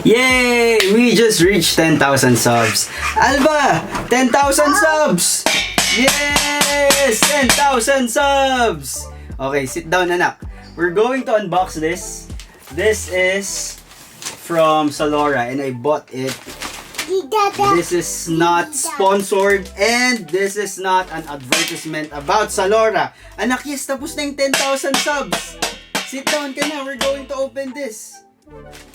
Yay! We just reached 10,000 subs. Alba! 10,000 subs! Yes! 10,000 subs! Okay, sit down, anak. We're going to unbox this. This is from Zalora and I bought it. This is not sponsored and this is not an advertisement about Zalora. Anak, yes, tapos na yung 10,000 subs. Sit down ka na. We're going to open this.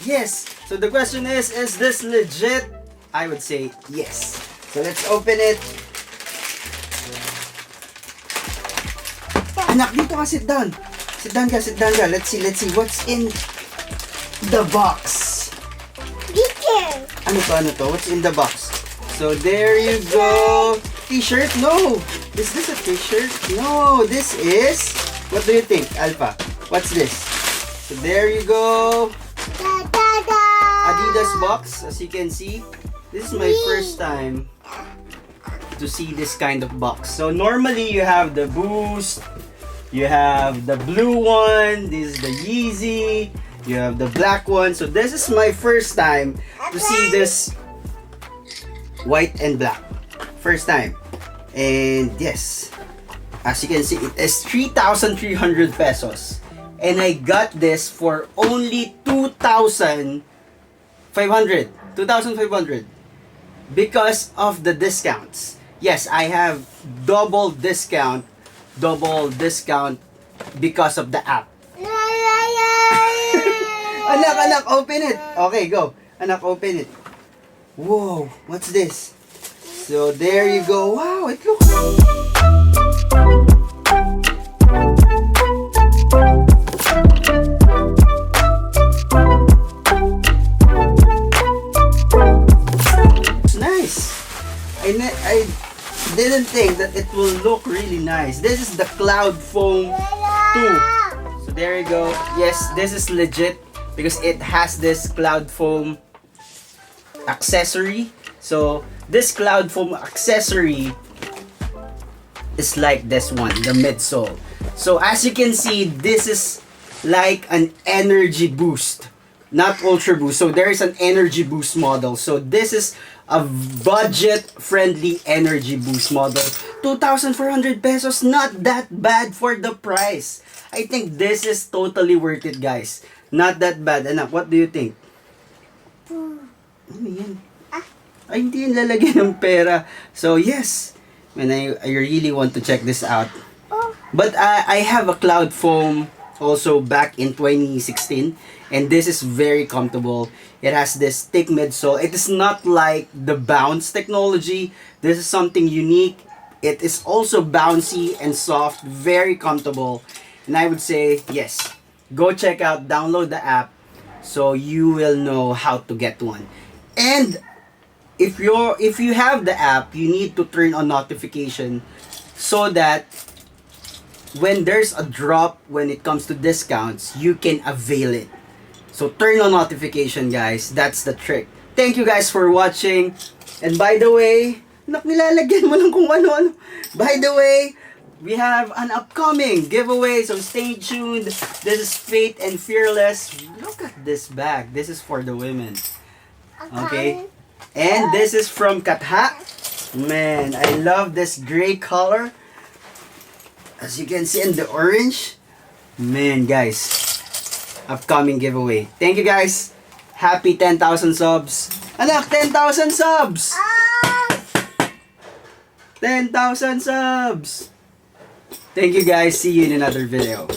Yes. So the question is this legit? I would say yes. So let's open it. Anak, dito ka, sit down. Sit down ka, sit down ka. Let's see what's in the box. Ano to? What's in the box? So there you go. T-shirt? No. Is this a t-shirt? No. This is, what do you think, Alpha? What's this? So there you go. Adidas box, as you can see. This is my first time to see this kind of box. So normally you have the Boost, you have the blue one, this is the Yeezy, you have the black one. So this is my first time to see this white and black. First time. And yes, as you can see, it is 3,300 pesos. And I got this for only 2,500 because of the discounts. Yes, I have double discount because of the app. Anak, open it. Okay, go. Anak, open it. Whoa, what's this? So there you go. Wow, it looks nice. I didn't think that it will look really nice. This is the Cloud Foam 2. So there you go. Yes, this is legit because it has this Cloud Foam accessory. So this Cloud Foam accessory is like this one, the midsole. So as you can see, this is like an energy boost, not ultra boost. So there is an energy boost model. So this is a budget friendly energy boost model. 2,400 pesos, not that bad for the price. I think this is totally worth it, guys. Not that bad. Anak, what do you think? Ano yan? Ay, hindi yan lalagyan ng pera. So yes, when I really want to check this out. But I have a Cloud Foam also back in 2016 and this is very comfortable. It has this thick midsole. It is not like the bounce technology. This is something unique. It is also bouncy and soft, very comfortable. And I would say yes, go check out, download the app so you will know how to get one. And if you have the app, you need to turn on notification so that when there's a drop when it comes to discounts, you can avail it. So turn on notification, guys. That's the trick. Thank you guys for watching. And by the way, nilalagyan mo lang kung ano-ano. By the way, we have an upcoming giveaway, so stay tuned. This is Faith and Fearless. Look at this bag. This is for the women. Okay? And this is from Katha. Man, I love this gray color. As you can see in the orange. Man, guys. Upcoming giveaway. Thank you, guys. Happy 10,000 subs. Anak, 10,000 subs! 10,000 subs! Thank you, guys. See you in another video.